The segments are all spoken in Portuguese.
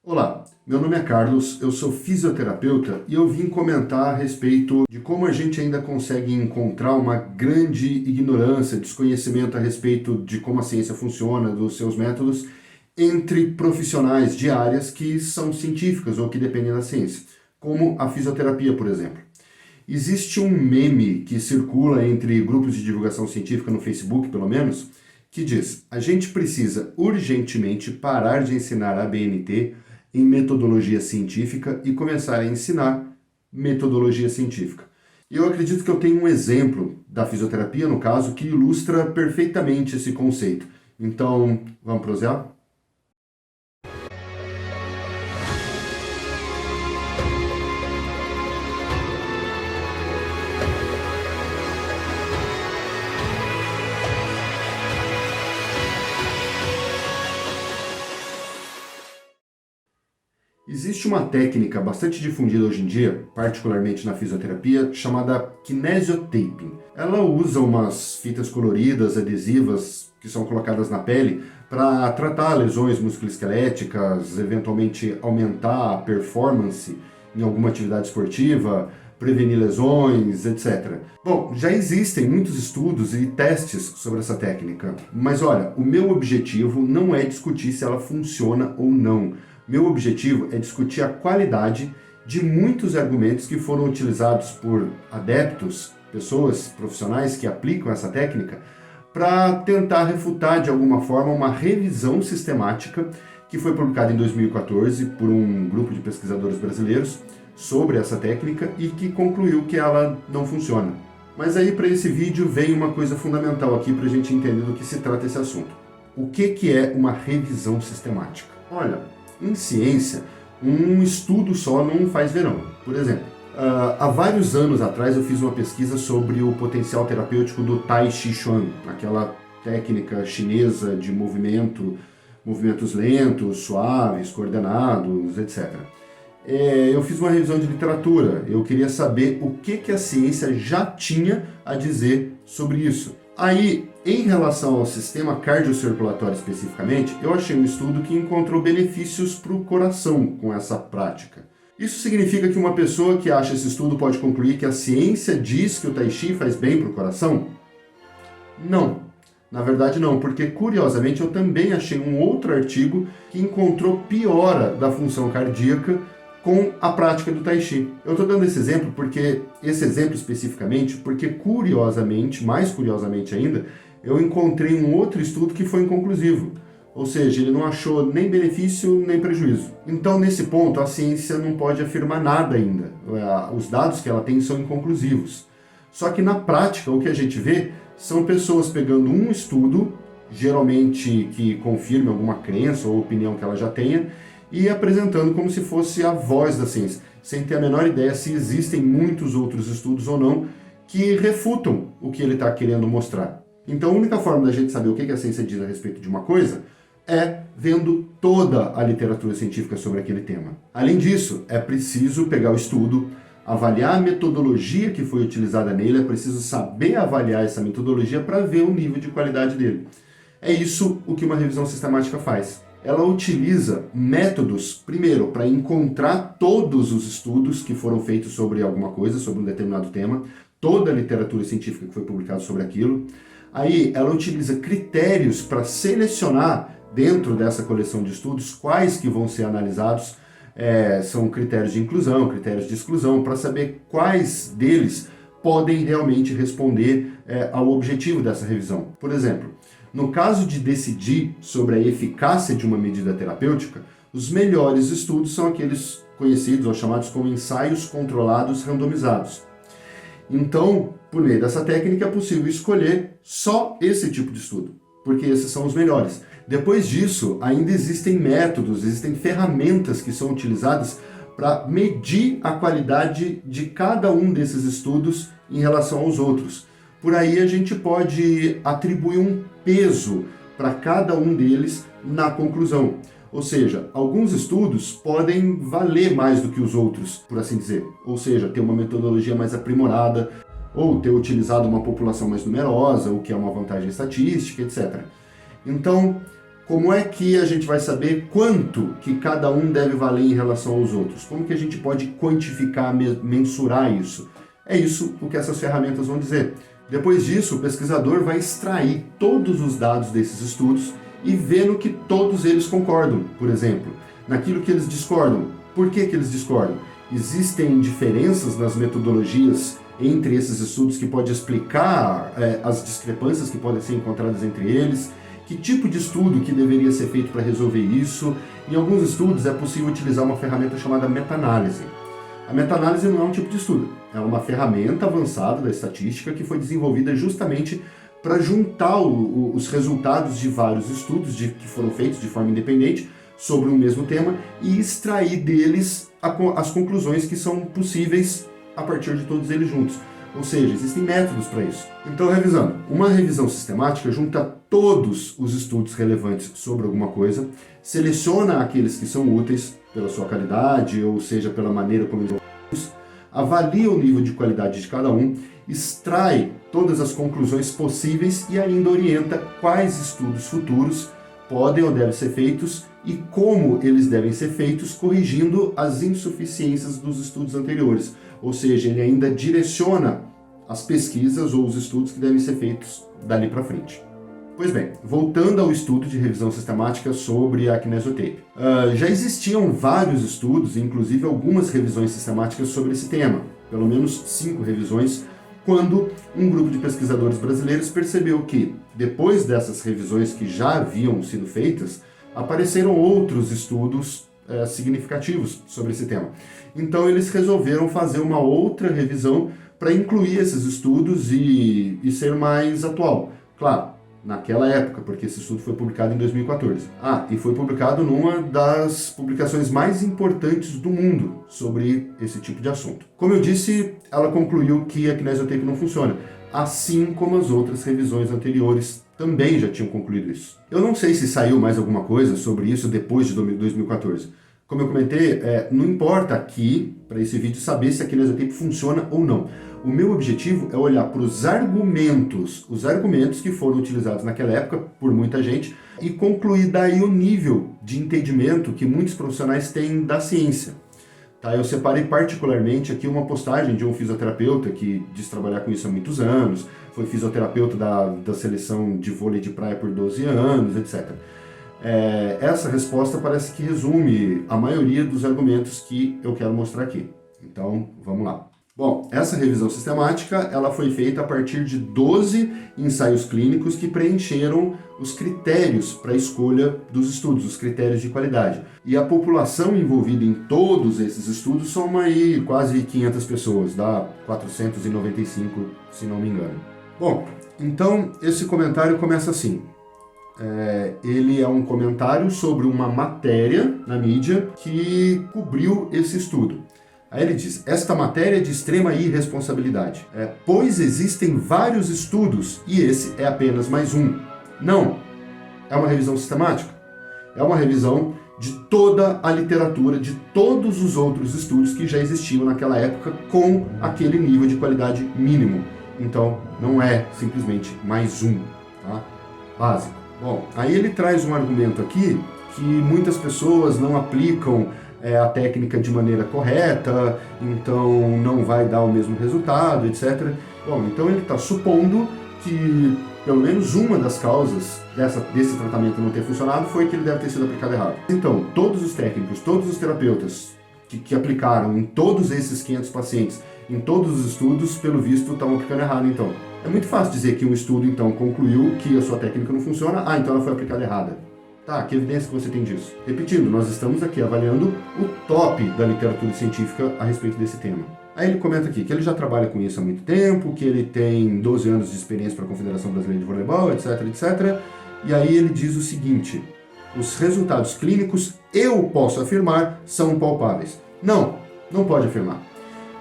Olá, meu nome é Carlos, eu sou fisioterapeuta e eu vim comentar a respeito de como a gente ainda consegue encontrar uma grande ignorância, desconhecimento a respeito de como a ciência funciona, dos seus métodos, entre profissionais de áreas que são científicas ou que dependem da ciência, como a fisioterapia, por exemplo. Existe um meme que circula entre grupos de divulgação científica no Facebook, pelo menos, que diz: a gente precisa urgentemente parar de ensinar a BNT em metodologia científica e começar a ensinar metodologia científica. E eu acredito que eu tenho um exemplo da fisioterapia, no caso, que ilustra perfeitamente esse conceito. Então, vamos prosear? Existe uma técnica bastante difundida hoje em dia, particularmente na fisioterapia, chamada kinesiotaping. Ela usa umas fitas coloridas, adesivas, que são colocadas na pele para tratar lesões musculoesqueléticas, eventualmente aumentar a performance em alguma atividade esportiva, prevenir lesões, etc. Bom, já existem muitos estudos e testes sobre essa técnica, mas olha, o meu objetivo não é discutir se ela funciona ou não. Meu objetivo é discutir a qualidade de muitos argumentos que foram utilizados por adeptos, pessoas profissionais que aplicam essa técnica, para tentar refutar de alguma forma uma revisão sistemática que foi publicada em 2014 por um grupo de pesquisadores brasileiros sobre essa técnica e que concluiu que ela não funciona. Mas aí para esse vídeo vem uma coisa fundamental aqui para a gente entender do que se trata esse assunto. O que é uma revisão sistemática? Olha, em ciência, um estudo só não faz verão. Por exemplo, há vários anos atrás eu fiz uma pesquisa sobre o potencial terapêutico do Tai Chi Chuan, aquela técnica chinesa de movimentos lentos, suaves, coordenados, etc. Eu fiz uma revisão de literatura, eu queria saber o que a ciência já tinha a dizer sobre isso. Aí, em relação ao sistema cardiocirculatório especificamente, eu achei um estudo que encontrou benefícios para o coração com essa prática. Isso significa que uma pessoa que acha esse estudo pode concluir que a ciência diz que o Tai Chi faz bem para o coração? Não. Na verdade não, porque curiosamente eu também achei um outro artigo que encontrou piora da função cardíaca com a prática do Tai Chi. Eu estou dando esse exemplo especificamente, porque curiosamente, mais curiosamente ainda, eu encontrei um outro estudo que foi inconclusivo. Ou seja, ele não achou nem benefício nem prejuízo. Então, nesse ponto, a ciência não pode afirmar nada ainda. Os dados que ela tem são inconclusivos. Só que na prática, o que a gente vê são pessoas pegando um estudo, geralmente que confirme alguma crença ou opinião que ela já tenha, e apresentando como se fosse a voz da ciência, sem ter a menor ideia se existem muitos outros estudos ou não que refutam o que ele está querendo mostrar. Então a única forma da gente saber o que a ciência diz a respeito de uma coisa é vendo toda a literatura científica sobre aquele tema. Além disso, é preciso pegar o estudo, avaliar a metodologia que foi utilizada nele, é preciso saber avaliar essa metodologia para ver o nível de qualidade dele. É isso o que uma revisão sistemática faz. Ela utiliza métodos, primeiro, para encontrar todos os estudos que foram feitos sobre alguma coisa, sobre um determinado tema, toda a literatura científica que foi publicada sobre aquilo. Aí ela utiliza critérios para selecionar dentro dessa coleção de estudos quais que vão ser analisados, são critérios de inclusão, critérios de exclusão, para saber quais deles podem realmente responder ao objetivo dessa revisão. Por exemplo, no caso de decidir sobre a eficácia de uma medida terapêutica, os melhores estudos são aqueles conhecidos ou chamados como ensaios controlados randomizados. Então, por meio dessa técnica é possível escolher só esse tipo de estudo, porque esses são os melhores. Depois disso, ainda existem métodos, existem ferramentas que são utilizadas para medir a qualidade de cada um desses estudos em relação aos outros. Por aí a gente pode atribuir um peso para cada um deles na conclusão. Ou seja, alguns estudos podem valer mais do que os outros, por assim dizer. Ou seja, ter uma metodologia mais aprimorada, ou ter utilizado uma população mais numerosa, o que é uma vantagem estatística, etc. Então, como é que a gente vai saber quanto que cada um deve valer em relação aos outros? Como que a gente pode quantificar, mensurar isso? É isso o que essas ferramentas vão dizer. Depois disso, o pesquisador vai extrair todos os dados desses estudos e ver no que todos eles concordam, por exemplo, naquilo que eles discordam. Por que eles discordam? Existem diferenças nas metodologias entre esses estudos que pode explicar as discrepâncias que podem ser encontradas entre eles? Que tipo de estudo que deveria ser feito para resolver isso? Em alguns estudos é possível utilizar uma ferramenta chamada meta-análise. A meta-análise não é um tipo de estudo, é uma ferramenta avançada da estatística que foi desenvolvida justamente para juntar os resultados de vários estudos que foram feitos de forma independente sobre um mesmo tema e extrair deles as conclusões que são possíveis a partir de todos eles juntos. Ou seja, existem métodos para isso. Então, revisando, uma revisão sistemática junta todos os estudos relevantes sobre alguma coisa, seleciona aqueles que são úteis pela sua qualidade, ou seja, pela maneira como eles são feitos, avalia o nível de qualidade de cada um, extrai todas as conclusões possíveis e ainda orienta quais estudos futuros podem ou devem ser feitos e como eles devem ser feitos, corrigindo as insuficiências dos estudos anteriores. Ou seja, ele ainda direciona as pesquisas ou os estudos que devem ser feitos dali para frente. Pois bem, voltando ao estudo de revisão sistemática sobre a Kinesiotape. Já existiam vários estudos, inclusive algumas revisões sistemáticas sobre esse tema, pelo menos 5 revisões, quando um grupo de pesquisadores brasileiros percebeu que, depois dessas revisões que já haviam sido feitas, apareceram outros estudos significativos sobre esse tema. Então eles resolveram fazer uma outra revisão para incluir esses estudos e ser mais atual. Claro, naquela época, porque esse estudo foi publicado em 2014. E foi publicado numa das publicações mais importantes do mundo sobre esse tipo de assunto. Como eu disse, ela concluiu que a Kinesiotape não funciona, assim como as outras revisões anteriores também já tinham concluído isso. Eu não sei se saiu mais alguma coisa sobre isso depois de 2014. Como eu comentei, não importa aqui, para esse vídeo, saber se a Kinesiotape funciona ou não. O meu objetivo é olhar para os argumentos que foram utilizados naquela época por muita gente e concluir daí o nível de entendimento que muitos profissionais têm da ciência. Tá? Eu separei particularmente aqui uma postagem de um fisioterapeuta que diz trabalhar com isso há muitos anos, foi fisioterapeuta da seleção de vôlei de praia por 12 anos, etc. Essa resposta parece que resume a maioria dos argumentos que eu quero mostrar aqui. Então, vamos lá. Bom, essa revisão sistemática ela foi feita a partir de 12 ensaios clínicos que preencheram os critérios para a escolha dos estudos, os critérios de qualidade. E a população envolvida em todos esses estudos são aí quase 500 pessoas, dá 495, se não me engano. Bom, então esse comentário começa assim. Ele é um comentário sobre uma matéria na mídia que cobriu esse estudo. Aí ele diz, esta matéria é de extrema irresponsabilidade, pois existem vários estudos e esse é apenas mais um. Não, é uma revisão sistemática, é uma revisão de toda a literatura, de todos os outros estudos que já existiam naquela época com aquele nível de qualidade mínimo. Então, não é simplesmente mais um, tá? Básico. Bom, aí ele traz um argumento aqui que muitas pessoas não aplicam a técnica de maneira correta, então não vai dar o mesmo resultado, etc. Bom, então ele está supondo que pelo menos uma das causas desse tratamento não ter funcionado foi que ele deve ter sido aplicado errado. Então, todos os técnicos, todos os terapeutas que aplicaram em todos esses 500 pacientes, em todos os estudos, pelo visto, estavam aplicando errado, então. É muito fácil dizer que um estudo, então, concluiu que a sua técnica não funciona, então ela foi aplicada errada. Tá, que evidência que você tem disso? Repetindo, nós estamos aqui avaliando o top da literatura científica a respeito desse tema. Aí ele comenta aqui que ele já trabalha com isso há muito tempo, que ele tem 12 anos de experiência para a Confederação Brasileira de Voleibol, etc, etc. E aí ele diz o seguinte, os resultados clínicos, eu posso afirmar, são palpáveis. Não, não pode afirmar.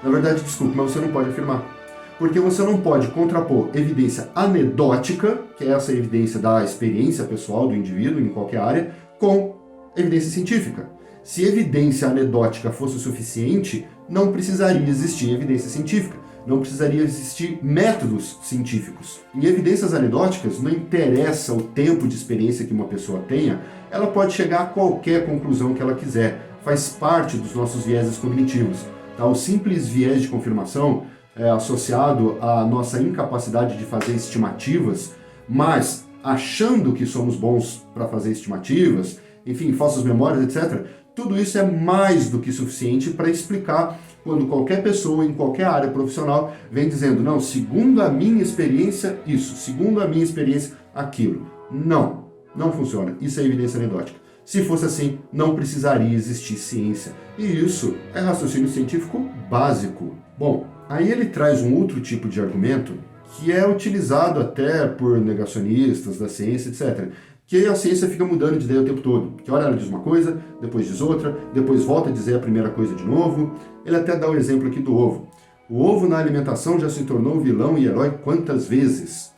Na verdade, desculpe, mas você não pode afirmar. Porque você não pode contrapor evidência anedótica, que é essa evidência da experiência pessoal do indivíduo em qualquer área, com evidência científica. Se evidência anedótica fosse o suficiente, não precisaria existir evidência científica. não precisaria existir métodos científicos. Em evidências anedóticas, não interessa o tempo de experiência que uma pessoa tenha, ela pode chegar a qualquer conclusão que ela quiser. Faz parte dos nossos vieses cognitivos. Tá? O simples viés de confirmação é associado à nossa incapacidade de fazer estimativas, mas achando que somos bons para fazer estimativas, enfim, falsas memórias, etc., tudo isso é mais do que suficiente para explicar quando qualquer pessoa em qualquer área profissional vem dizendo, não, segundo a minha experiência, isso, segundo a minha experiência, aquilo. Não funciona. Isso é evidência anedótica. Se fosse assim, não precisaria existir ciência. E isso é raciocínio científico básico. Bom, aí ele traz um outro tipo de argumento que é utilizado até por negacionistas da ciência, etc., que a ciência fica mudando de ideia o tempo todo. Que hora ela diz uma coisa, depois diz outra, depois volta a dizer a primeira coisa de novo. Ele até dá o exemplo aqui do ovo. O ovo na alimentação já se tornou vilão e herói quantas vezes?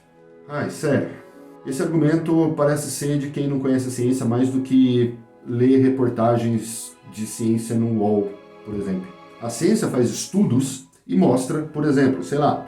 Ai, sério. Esse argumento parece ser de quem não conhece a ciência mais do que lê reportagens de ciência no UOL, por exemplo. A ciência faz estudos e mostra, por exemplo, sei lá,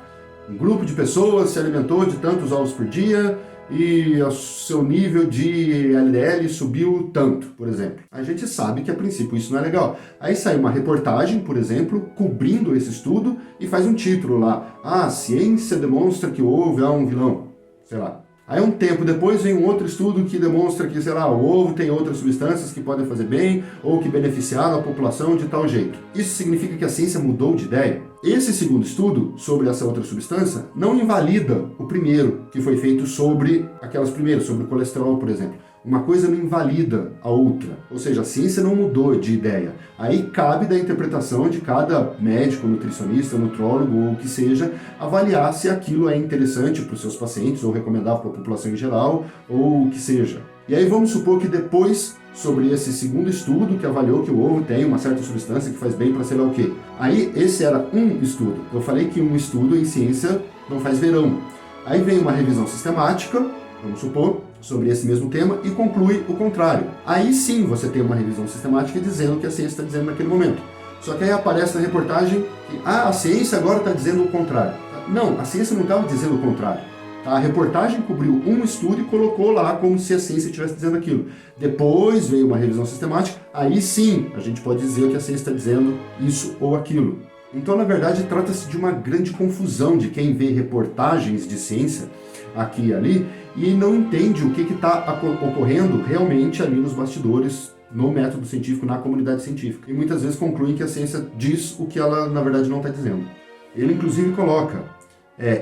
um grupo de pessoas se alimentou de tantos ovos por dia e o seu nível de LDL subiu tanto, por exemplo. A gente sabe que a princípio isso não é legal. Aí sai uma reportagem, por exemplo, cobrindo esse estudo e faz um título lá, a ciência demonstra que o ovo é um vilão, sei lá. Aí um tempo depois vem um outro estudo que demonstra que, sei lá, o ovo tem outras substâncias que podem fazer bem ou que beneficiaram a população de tal jeito. Isso significa que a ciência mudou de ideia? Esse segundo estudo sobre essa outra substância não invalida o primeiro, que foi feito sobre aquelas primeiras, sobre o colesterol, por exemplo. Uma coisa não invalida a outra, ou seja, a ciência não mudou de ideia. Aí cabe da interpretação de cada médico, nutricionista, nutrólogo ou o que seja, avaliar se aquilo é interessante para os seus pacientes ou recomendável para a população em geral ou o que seja. E aí vamos supor que depois, sobre esse segundo estudo que avaliou que o ovo tem uma certa substância que faz bem para sei lá o quê. Aí esse era um estudo. Eu falei que um estudo em ciência não faz verão. Aí vem uma revisão sistemática, vamos supor, sobre esse mesmo tema e conclui o contrário. Aí sim você tem uma revisão sistemática dizendo o que a ciência está dizendo naquele momento. Só que aí aparece na reportagem que a ciência agora está dizendo o contrário. Não, a ciência não estava dizendo o contrário. A reportagem cobriu um estudo e colocou lá como se a ciência estivesse dizendo aquilo. Depois veio uma revisão sistemática, aí sim a gente pode dizer que a ciência está dizendo isso ou aquilo. Então, na verdade, trata-se de uma grande confusão de quem vê reportagens de ciência aqui e ali e não entende o que está ocorrendo realmente ali nos bastidores, no método científico, na comunidade científica. E muitas vezes concluem que a ciência diz o que ela, na verdade, não está dizendo. Ele, inclusive, coloca,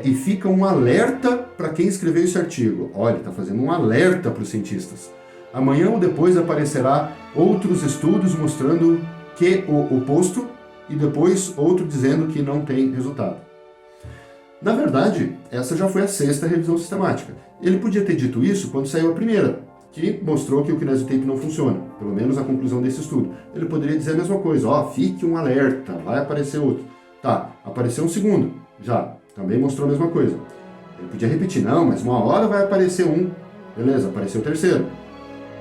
e fica um alerta para quem escreveu esse artigo. Olha, está fazendo um alerta para os cientistas. Amanhã ou depois aparecerá outros estudos mostrando que o oposto e depois outro dizendo que não tem resultado. Na verdade, essa já foi a 6ª revisão sistemática. Ele podia ter dito isso quando saiu a primeira, que mostrou que o Kinesiotape não funciona, pelo menos a conclusão desse estudo. Ele poderia dizer a mesma coisa, fique um alerta, vai aparecer outro. Tá, apareceu um segundo, já, também mostrou a mesma coisa. Ele podia repetir, não, mas uma hora vai aparecer um. Beleza, apareceu o terceiro,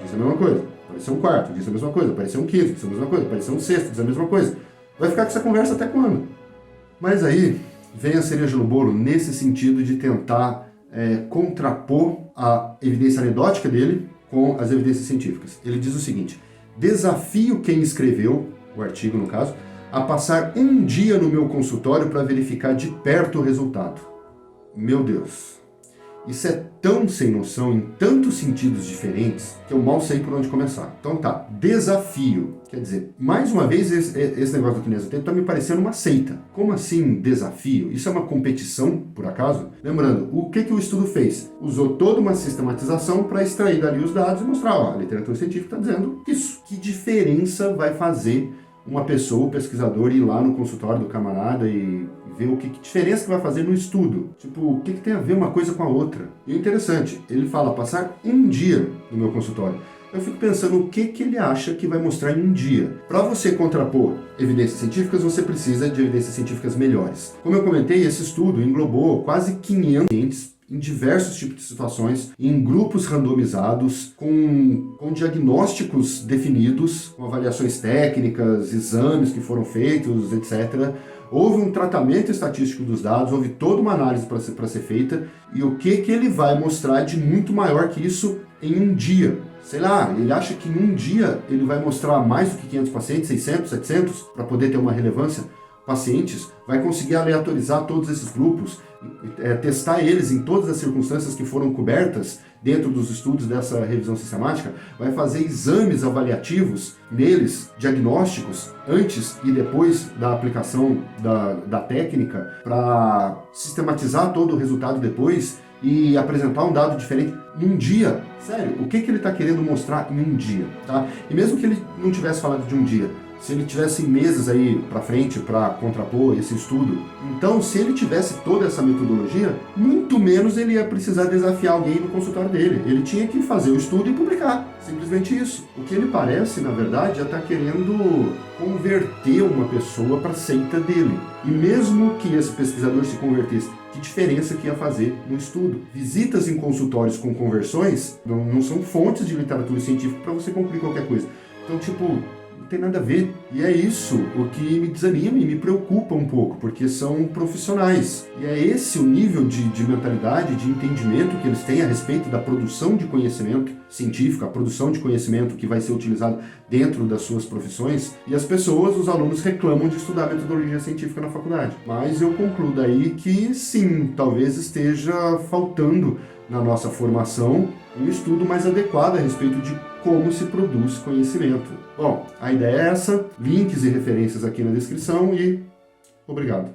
disse a mesma coisa. Apareceu um quarto, disse a mesma coisa. Apareceu um quinto, disse a mesma coisa. Apareceu um sexto, disse a mesma coisa. Vai ficar com essa conversa até quando? Mas aí vem a cereja no bolo nesse sentido de tentar contrapor a evidência anedótica dele com as evidências científicas. Ele diz o seguinte, desafio quem escreveu, o artigo no caso, a passar um dia no meu consultório para verificar de perto o resultado. Meu Deus, isso é tão sem noção em tantos sentidos diferentes que eu mal sei por onde começar. Então tá, desafio. Quer dizer, mais uma vez esse negócio do Kinesiotape está me parecendo uma seita. Como assim desafio? Isso é uma competição, por acaso? Lembrando, o que o estudo fez? Usou toda uma sistematização para extrair dali os dados e mostrar, a literatura científica está dizendo isso. Que diferença vai fazer uma pessoa, o pesquisador, ir lá no consultório do camarada e ver que diferença que vai fazer no estudo. Tipo, o que tem a ver uma coisa com a outra? E o interessante, ele fala passar um dia no meu consultório. Eu fico pensando o que ele acha que vai mostrar em um dia. Para você contrapor evidências científicas, você precisa de evidências científicas melhores. Como eu comentei, esse estudo englobou quase 500 pacientes em diversos tipos de situações, em grupos randomizados, com diagnósticos definidos, com avaliações técnicas, exames que foram feitos, etc. Houve um tratamento estatístico dos dados, houve toda uma análise para ser feita, e o que ele vai mostrar de muito maior que isso em um dia. Sei lá, ele acha que em um dia ele vai mostrar mais do que 500 pacientes, 600, 700, para poder ter uma relevância? Pacientes, vai conseguir aleatorizar todos esses grupos, testar eles em todas as circunstâncias que foram cobertas dentro dos estudos dessa revisão sistemática, vai fazer exames avaliativos neles, diagnósticos, antes e depois da aplicação da técnica, para sistematizar todo o resultado depois e apresentar um dado diferente em um dia. Sério, o que ele está querendo mostrar em um dia? Tá? E mesmo que ele não tivesse falado de um dia, se ele tivesse meses aí para frente para contrapor esse estudo, então se ele tivesse toda essa metodologia, muito menos ele ia precisar desafiar alguém no consultório dele. Ele tinha que fazer o estudo e publicar, simplesmente isso. O que ele parece, na verdade, é estar querendo converter uma pessoa para a seita dele. E mesmo que esse pesquisador se convertesse, que diferença que ia fazer no estudo? Visitas em consultórios com conversões não são fontes de literatura científica para você concluir qualquer coisa. Então, não tem nada a ver. E é isso o que me desanima e me preocupa um pouco, porque são profissionais. E é esse o nível de mentalidade, de entendimento que eles têm a respeito da produção de conhecimento científico, a produção de conhecimento que vai ser utilizado dentro das suas profissões. E as pessoas, os alunos, reclamam de estudar metodologia científica na faculdade. Mas eu concluo daí que sim, talvez esteja faltando na nossa formação um estudo mais adequado a respeito de como se produz conhecimento. Bom, a ideia é essa, links e referências aqui na descrição e obrigado.